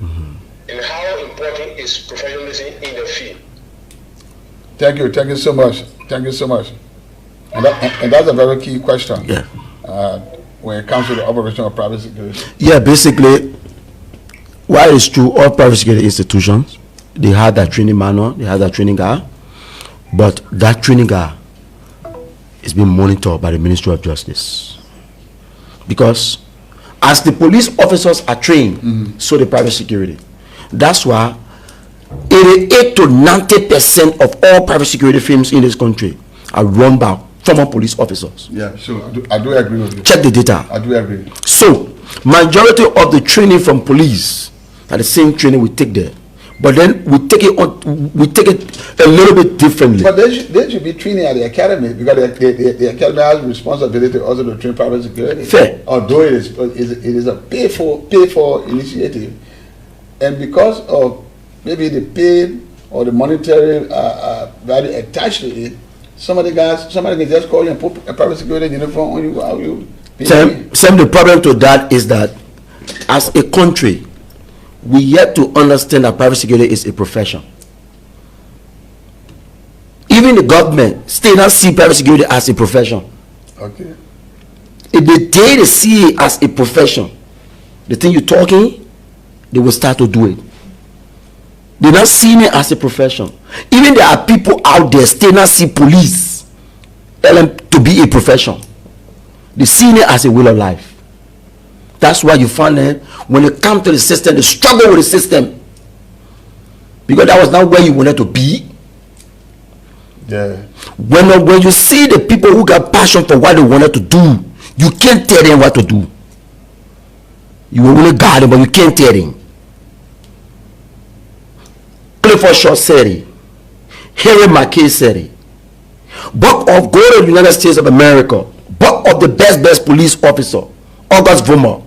and how important is professionalism in the field? Thank you so much. And that's a very key question. Yeah. When it comes to the operation of private security. Yeah, basically, while it's true, all private security institutions, they have that training manual, they have that training guide, but that training guide is being monitored by the Ministry of Justice. Because as the police officers are trained, so the private security. That's why 88 to 90% of all private security firms in this country are run by former police officers. Yeah, sure. I do agree with you. Check the data. I do agree. So, majority of the training from police are the same training we take there. But then we take it a little bit differently. But they should be training at the academy, because the academy has responsibility also to train private security. Fair. Although it is a pay for initiative, and because of maybe the pay or the monetary value attached to it, somebody can just call you and put a private security uniform on you. How you? Sam, the problem to that is that as a country, we yet to understand that private security is a profession. Even the government still not see private security as a profession. Okay. If the day they see it as a profession, the thing you're talking, they will start to do it. They're not seeing it as a profession. Even there are people out there still not see police to be a profession. They see it as a way of life. That's why you find them, when they come to the system, they struggle with the system. Because that was not where you wanted to be. Yeah. When you see the people who got passion for what they wanted to do, you can't tell them what to do. You will only guide them, but you can't tell them. Clifford Shaw said it. Harry McKay said it. Book of Go to the United States of America. Book of the best police officer, August Vollmer,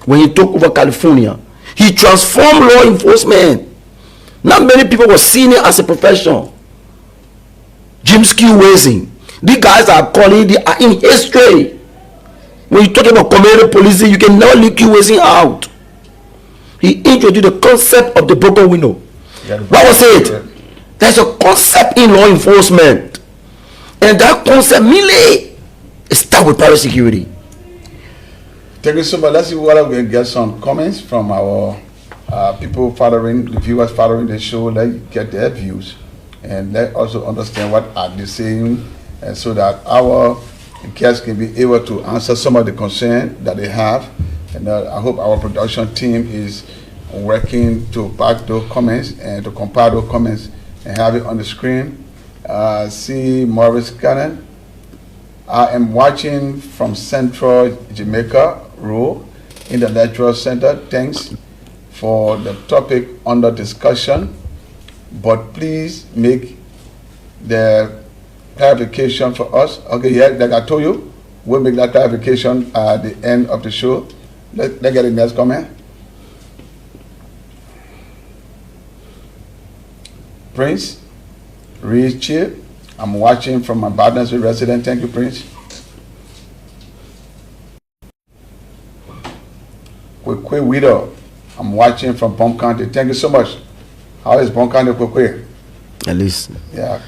when he took over California, He transformed law enforcement. Not many people were seeing it as a profession. James Q. Wazing. These guys are calling, they are in history. When you talk about community policing, you can never leave Q. Wazing out. He introduced the concept of the broken window. What was it? There's a concept in law enforcement. And that concept mainly starts with private security. Thank you so much. Let's see whether we can get some comments from our people following, the viewers following the show. Let's get their views. And let also understand what are they saying, and so that our guests can be able to answer some of the concerns that they have. And I hope our production team is working to back those comments and to compile those comments and have it on the screen. See Morris Cannon. I am watching from Central Jamaica Row in the Electoral Center. Thanks for the topic under discussion, but please make the clarification for us. Okay, yeah, like I told you, we'll make that clarification at the end of the show. Let's get the next comment. Prince Richie, I'm watching from my Partnersville resident. Thank you, Prince. Kwekwe Widow, I'm watching from Palm County. Thank you so much. How is Palm County, Kwekwe? At least. Yeah.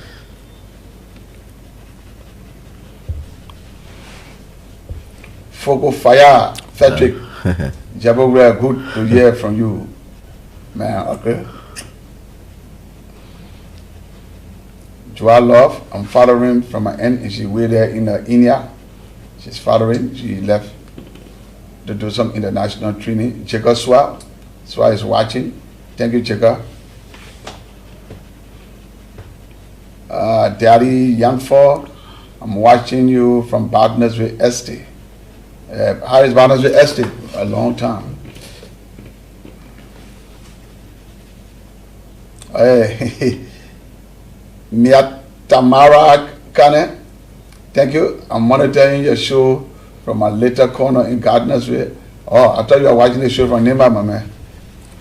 Fogo Fire, Patrick. Jabogre, good to hear from you, man. Okay. Joa Love, I'm following from my end, and she's way there in India. She's following. She left to do some international training. Cheka Swa is watching. Thank you, Cheka. Daddy Yanfor, I'm watching you from Partnersville Estate. How is Partnersville Estate? A long time. Hey. Mia Tamara Kane, thank you. I'm monitoring your show from a later corner in Gardnersville. Oh, I thought you were watching the show from Nimba, my man.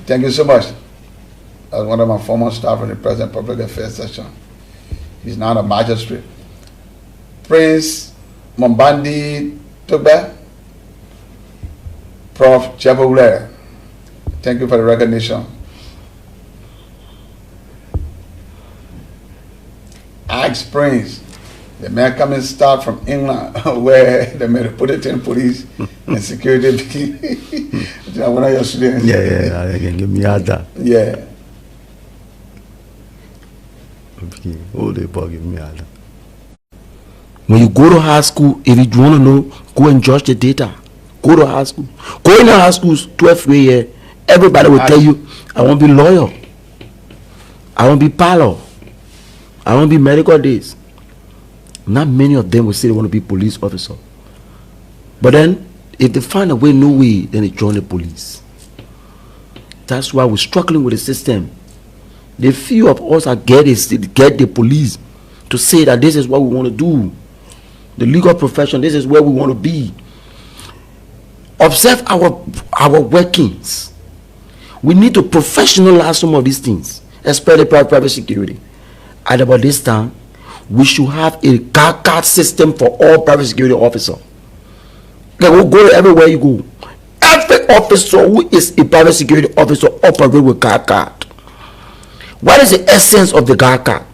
Thank you so much. That's one of my former staff in the present public affairs section. He's now a magistrate. Prince Mombandi Tobe, Prof. Jabogre, thank you for the recognition. Axe Prince, the man coming start from England where the Metropolitan Police and security one of your students. Yeah, I can give me other. Yeah. Give me other. When you go to high school, if you want to know, go and judge the data. Go to high school. Go in the high schools, 12th grade year, everybody will tell you, I want to be lawyer. I want to be pilot. I want to be medical days. Not many of them will say they want to be police officer. But then, if they find a way, no way, then they join the police. That's why we're struggling with the system. The few of us are get the police to say that this is what we want to do. The legal profession, this is where we want to be. Observe our workings. We need to professionalize some of these things, especially private security. At about this time, we should have a card system for all private security officers. They will go everywhere you go. Every officer who is a private security officer operate with card. What is the essence of the card?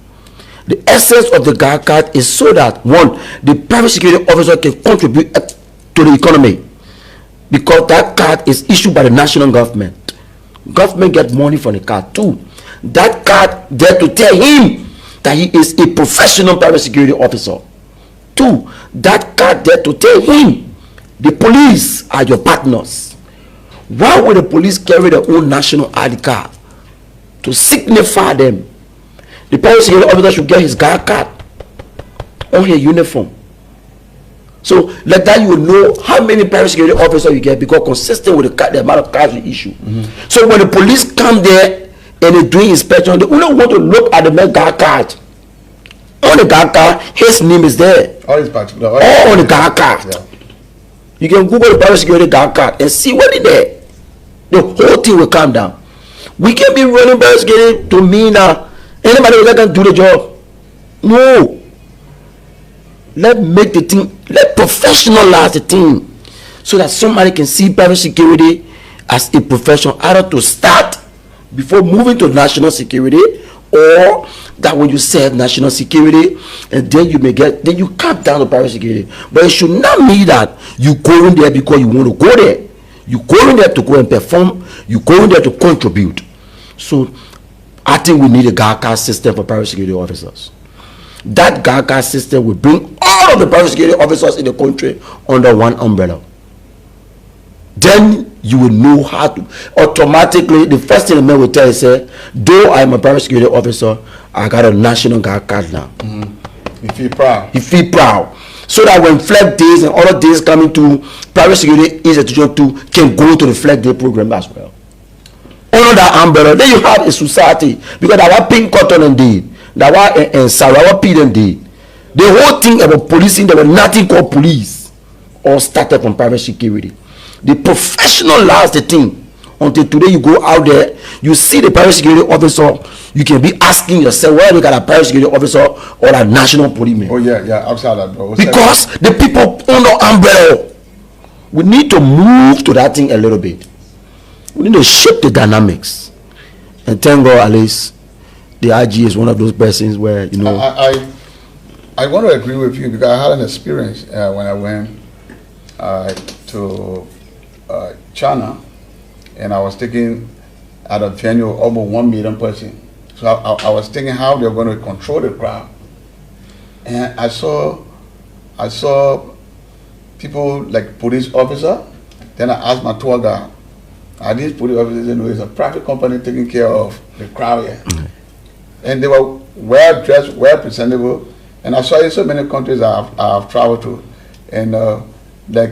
The essence of the card is so that, one, the private security officer can contribute to the economy, because that card is issued by the national government. Government get money from the card too. That card there to tell him that he is a professional private security officer. Two, that card there to tell him the police are your partners. Why would the police carry their own national ID card? To signify them. The private security officer should get his guard card on his uniform. So like that you will know how many private security officers you get, because consistent with the amount of cards you issue. So when the police come there and they doing inspection, they only want to look at the man's guard card. On the guard card, his name is there. All is particular. All on the guard card. Yeah. You can Google the private security guard card and see what is there. The whole thing will calm down. We can't be running investigating to me now. Anybody that can do the job. No. Let's make the thing, let's professionalize the thing so that somebody can see private security as a profession, either to start before moving to national security, or that when you serve national security and then you may get, then you cut down to private security. But it should not mean that you go in there because you want to go there. You go in there to go and perform. You go in there to contribute. So I think we need a GACA system for private security officers. That GACA system will bring all of the private security officers in the country under one umbrella. Then you will know how to automatically. The first thing the man will tell you, say, though I am a private security officer, I got a national GACA card now. You feel proud. You feel proud. So that when flag days and other days coming to private security institution too can go to the flag day program as well. Under that umbrella, then you have a society, because that was Pink Cotton and day, that was Sarawak Pete and day. The whole thing about policing, there was nothing called police, all started from private security. They professionalize the thing. Until today you go out there, you see the private security officer, you can be asking yourself, whether you got a private security officer or a national policeman. Oh yeah, outside that, bro. Because the people under umbrella, we need to move to that thing a little bit. We need to shape the dynamics. And thank God, at least the IG is one of those persons where, you know. I want to agree with you, because I had an experience when I went to China, and I was taking at a venue almost 1 million person. So I was thinking how they're going to control the crowd. And I saw people like police officer. Then I asked my tour guide, are these police officers? You know, it's a private company taking care of the crowd here. And they were well dressed, well presentable. And I saw in so many countries I've traveled to, and like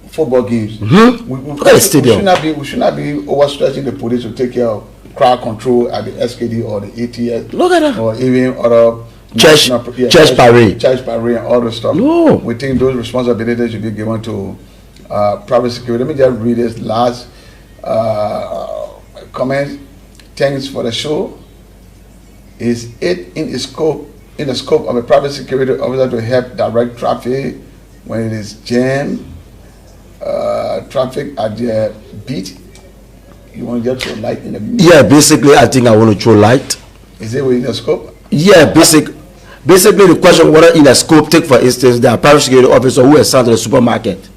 football games. We should not be overstretching the police to take care of crowd control at the SKD or the ATS. Look at that. Or even other church parade and all those stuff. No. We think those responsibilities should be given to private security. Let me just read this last comment. Thanks for the show. Is it in the scope of a private security officer to help direct traffic when it is jammed? Traffic at the beat. You want to just throw light in the beat? Yeah, basically I think I want to throw light. Is it within the scope? Yeah, basically the question whether in the scope, take for instance, there are private security officer who are assigned to the supermarket.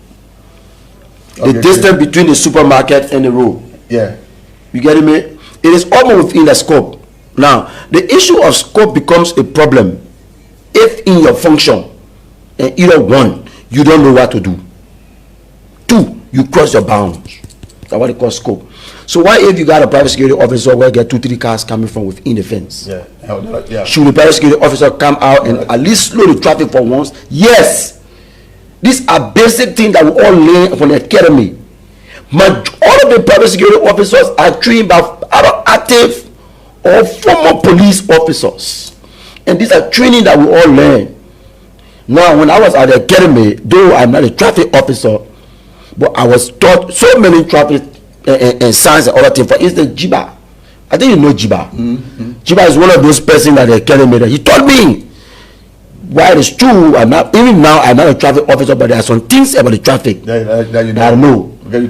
Okay, the distance between the supermarket and the road. Yeah. You getting me? It is almost within the scope. Now, the issue of scope becomes a problem if in your function, and either one, you don't know what to do. Two, you cross your bounds. That's what they call scope. So why if you got a private security officer where you get 2-3 cars coming from within the fence? Yeah. Should the private security officer come out and at least slow the traffic for once? Yes. These are basic things that we all learn from the academy. But all of the private security officers are trained by other active or former police officers. And these are training that we all learn. Now, when I was at the academy, though I'm not a traffic officer, but I was taught so many traffic and science and other things. For instance, Jiba. I think you know Jiba. Jiba is one of those persons at the academy that he taught me. While it's true, I'm not a traffic officer, but there are some things about the traffic that I know. Okay,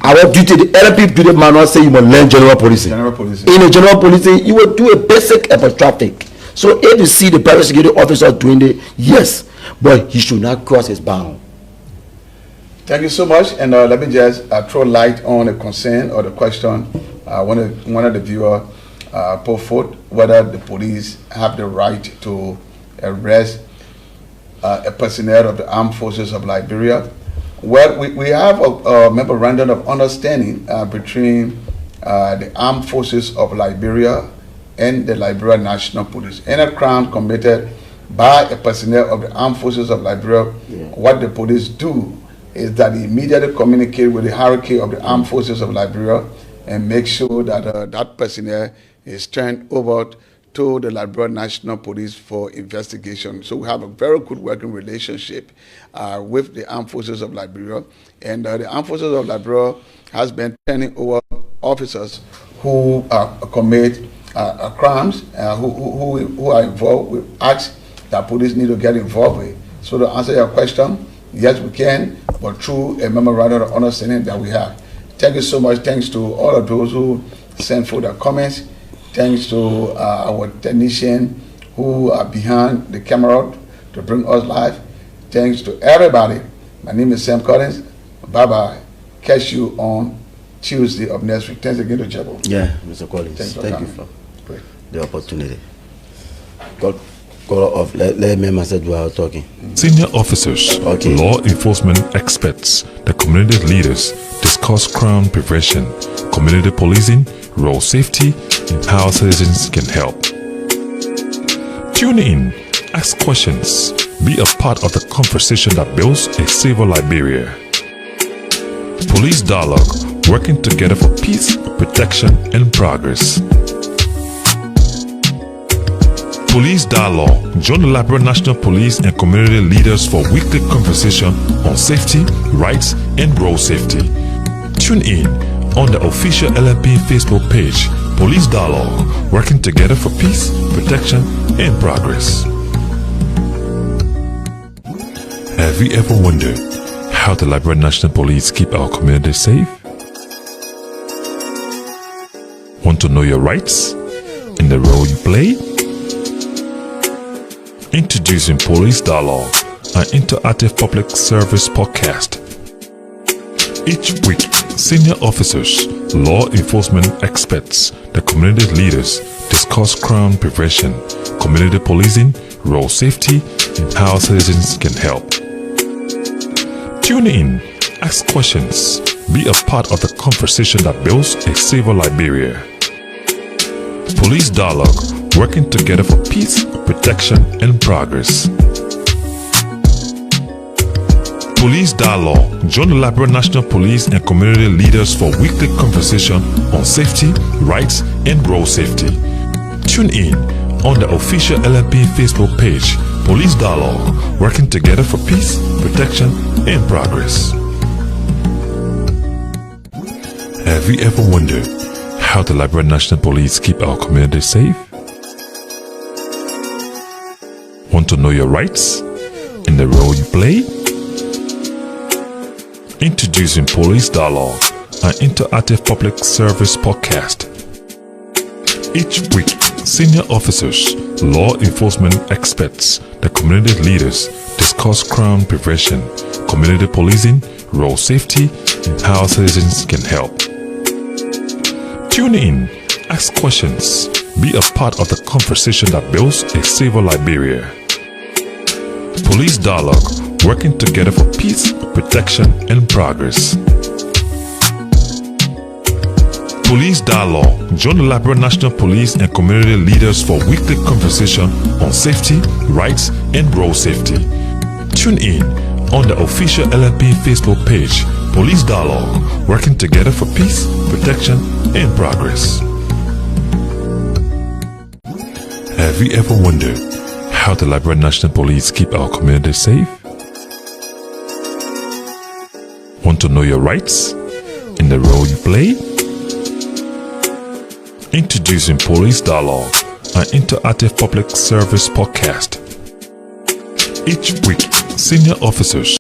our duty, the LP duty manual say you must learn general policing. In a general policing, you will do a basic about traffic. So if you see the private security officer doing it, yes, but he should not cross his bound. Thank you so much, and let me just throw light on a concern or the question one of the viewers put forth, whether the police have the right to arrest a personnel of the armed forces of Liberia. Well, we have a memorandum of understanding between the armed forces of Liberia and the Liberia National Police. Any crime committed by a personnel of the armed forces of Liberia, what the police do is that they immediately communicate with the hierarchy of the armed forces of Liberia and make sure that that personnel is turned over to the Liberia National Police for investigation. So we have a very good working relationship with the Armed Forces of Liberia, and the Armed Forces of Liberia has been turning over officers who commit crimes, who are involved with acts that police need to get involved with. So to answer your question, yes, we can, but through a memorandum of understanding that we have. Thank you so much. Thanks to all of those who sent for their comments. Thanks to our technician who are behind the camera to bring us live. Thanks to everybody. My name is Sam Collins. Bye-bye. Catch you on Tuesday of next week. Thanks again to Jebo. Yeah, Mr. Collins. Thank you for the opportunity. Let me message while talking. Senior officers, law enforcement experts, the community leaders discuss crime prevention, community policing, road safety, and how citizens can help. Tune in, ask questions, be a part of the conversation that builds a safer Liberia. Police Dialogue, working together for peace, protection, and progress. Police Dialogue, join the Liberia National Police and community leaders for weekly conversation on safety, rights, and road safety. Tune in on the official LNP Facebook page, Police Dialogue, working together for peace, protection, and progress. Have you ever wondered how the Liberia National Police keep our community safe? Want to know your rights and the role you play? Introducing Police Dialogue, an interactive public service podcast. Each week, senior officers, law enforcement experts, the community leaders discuss crime prevention, community policing, road safety, and how citizens can help. Tune in, ask questions, be a part of the conversation that builds a safer Liberia. Police Dialogue, working together for peace, protection, and progress. Police Dialogue, join the Liberia National Police and community leaders for weekly conversation on safety, rights, and road safety. Tune in on the official LNP Facebook page, Police Dialogue, working together for peace, protection, and progress. Have you ever wondered how the Liberia National Police keep our community safe? Want to know your rights and the role you play? Introducing Police Dialogue, an interactive public service podcast. Each week, senior officers, law enforcement experts, the community leaders discuss crime prevention, community policing, road safety, and how citizens can help. Tune in, ask questions, be a part of the conversation that builds a safer Liberia. Police Dialogue, working together for peace, protection, and progress. Police Dialogue, join the Liberia National Police and community leaders for weekly conversation on safety, rights, and road safety. Tune in on the official LNP Facebook page, Police Dialogue, working together for peace, protection, and progress. Have you ever wondered how the Liberia National Police keep our community safe? Want to know your rights and the role you play? Introducing Police Dialogue, an interactive public service podcast. Each week, senior officers,